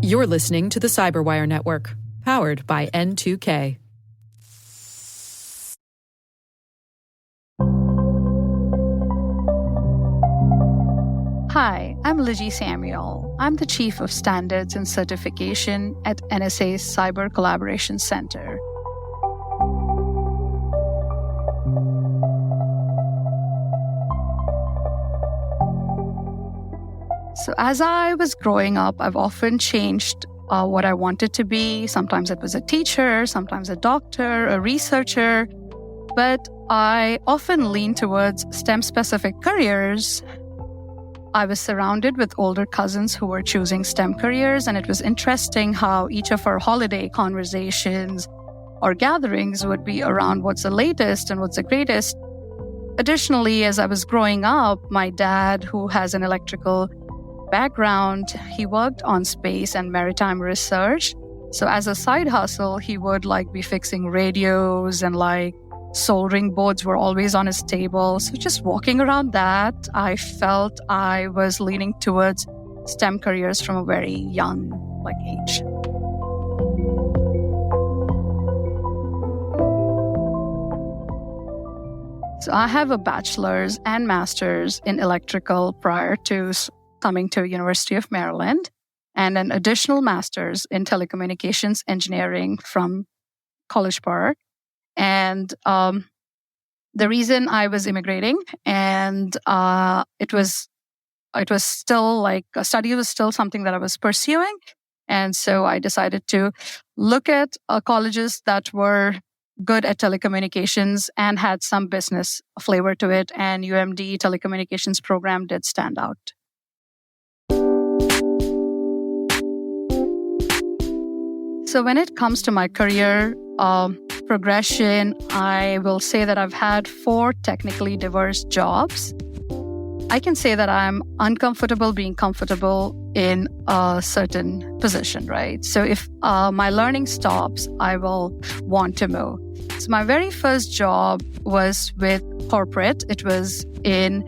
You're listening to the Cyberwire Network, powered by N2K. Hi, I'm Liji Samuel. I'm the Chief of Standards and Certification at NSA's Cyber Collaboration Center. So as I was growing up, I've often changed what I wanted to be. Sometimes it was a teacher, sometimes a doctor, a researcher, but I often leaned towards STEM-specific careers. I was surrounded with older cousins who were choosing STEM careers, and it was interesting how each of our holiday conversations or gatherings would be around what's the latest and what's the greatest. Additionally, as I was growing up, my dad, who has an electrical background, he worked on space and maritime research. So as a side hustle, he would be fixing radios and soldering boards were always on his table. So just walking around that, I felt I was leaning towards STEM careers from a very young age. So I have a bachelor's and master's in electrical prior to coming to University of Maryland, and an additional master's in telecommunications engineering from College Park. And the reason I was immigrating, and it was still study was still something that I was pursuing. And so I decided to look at colleges that were good at telecommunications and had some business flavor to it. And UMD telecommunications program did stand out. So when it comes to my career progression, I will say that I've had 4 technically diverse jobs. I can say that I'm uncomfortable being comfortable in a certain position, right? So if my learning stops, I will want to move. So my very first job was with corporate. It was in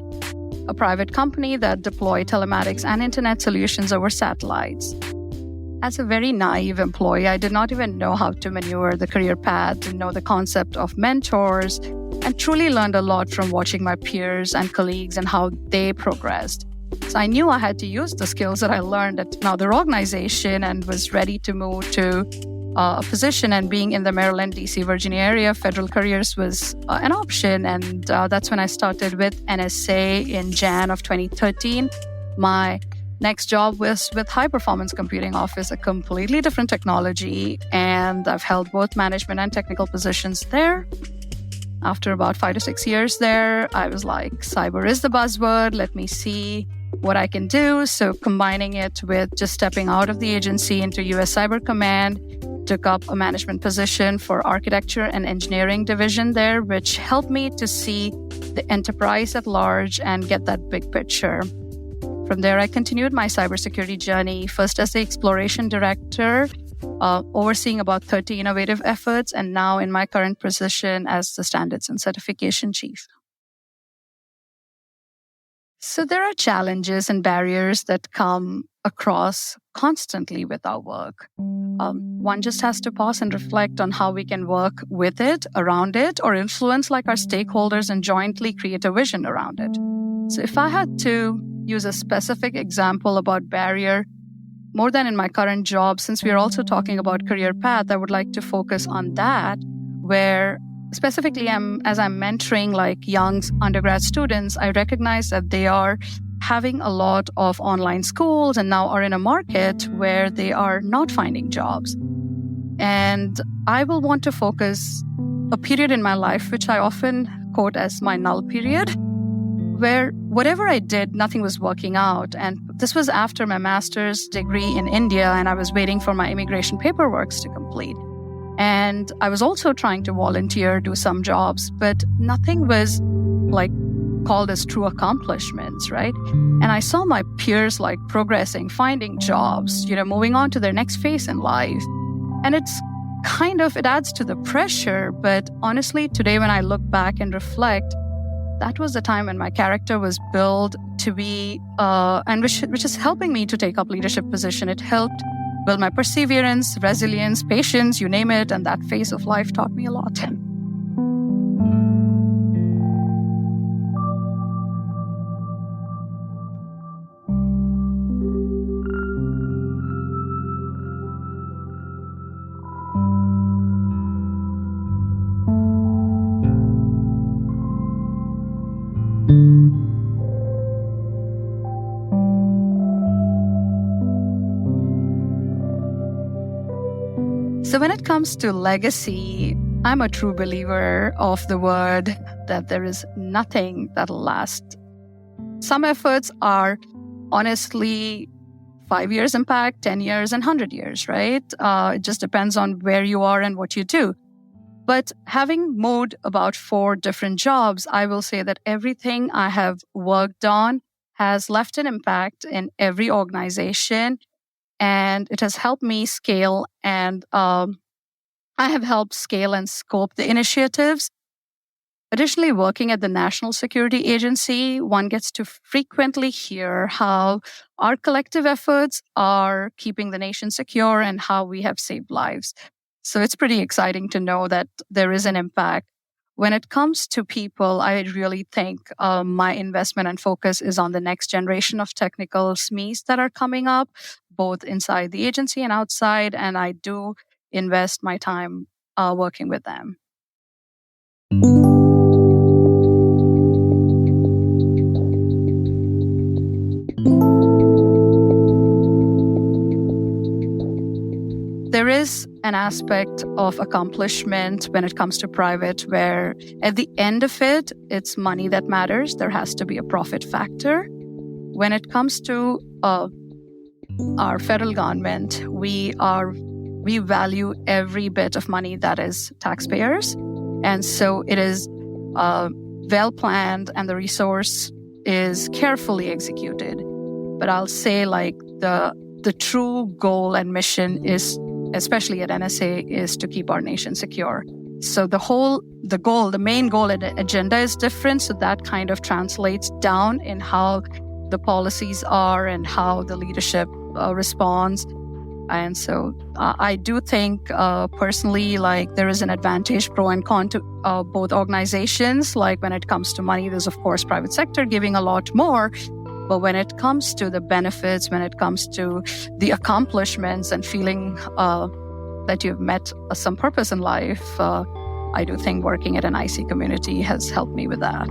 a private company that deployed telematics and internet solutions over satellites. As a very naive employee, I did not even know how to maneuver the career path, didn't know the concept of mentors, and truly learned a lot from watching my peers and colleagues and how they progressed. So I knew I had to use the skills that I learned at another organization and was ready to move to a position. And being in the Maryland, DC, Virginia area, federal careers was an option. And that's when I started with NSA in Jan of 2013. My next job was with High Performance Computing Office, a completely different technology, and I've held both management and technical positions there. After about 5 to 6 years there, I was like, cyber is the buzzword, let me see what I can do. So combining it with just stepping out of the agency into US Cyber Command, took up a management position for architecture and engineering division there, which helped me to see the enterprise at large and get that big picture. From there, I continued my cybersecurity journey, first as the exploration director, overseeing about 30 innovative efforts, and now in my current position as the standards and certification chief. So there are challenges and barriers that come across constantly with our work. One just has to pause and reflect on how we can work with it, around it, or influence our stakeholders and jointly create a vision around it. So if I had to use a specific example about barrier, more than in my current job, since we are also talking about career path, I would like to focus on that, where specifically as I'm mentoring young undergrad students, I recognize that they are having a lot of online schools and now are in a market where they are not finding jobs. And I will want to focus a period in my life, which I often quote as my null period, where whatever I did, nothing was working out. And this was after my master's degree in India, and I was waiting for my immigration paperwork to complete. And I was also trying to volunteer, do some jobs, but nothing was called as true accomplishments, right? And I saw my peers progressing, finding jobs, moving on to their next phase in life. And it adds to the pressure. But honestly, today when I look back and reflect, that was the time when my character was built to be, and which is helping me to take up leadership position. It helped build my perseverance, resilience, patience, you name it, and that phase of life taught me a lot. So when it comes to legacy, I'm a true believer of the word that there is nothing that'll last. Some efforts are honestly 5 years impact, 10 years, and 100 years, right? It just depends on where you are and what you do. But having moved about 4 different jobs, I will say that everything I have worked on has left an impact in every organization, and it has helped me scale, and I have helped scale and scope the initiatives. Additionally, working at the National Security Agency, one gets to frequently hear how our collective efforts are keeping the nation secure and how we have saved lives. So it's pretty exciting to know that there is an impact. When it comes to people, I really think my investment and focus is on the next generation of technical SMEs that are coming up, both inside the agency and outside, and I do invest my time working with them. There is an aspect of accomplishment when it comes to private where at the end of it, it's money that matters. There has to be a profit factor. When it comes to our federal government, we value every bit of money that is taxpayers. And so it is well planned and the resource is carefully executed. But I'll say like the true goal and mission is, especially at NSA, is to keep our nation secure. So the main goal and agenda is different. So that kind of translates down in how the policies are and how the leadership responds. And so I do think personally, like there is an advantage, pro and con to both organizations. Like when it comes to money, there's of course private sector giving a lot more. But when it comes to the benefits, when it comes to the accomplishments and feeling that you've met some purpose in life, I do think working at an IC community has helped me with that.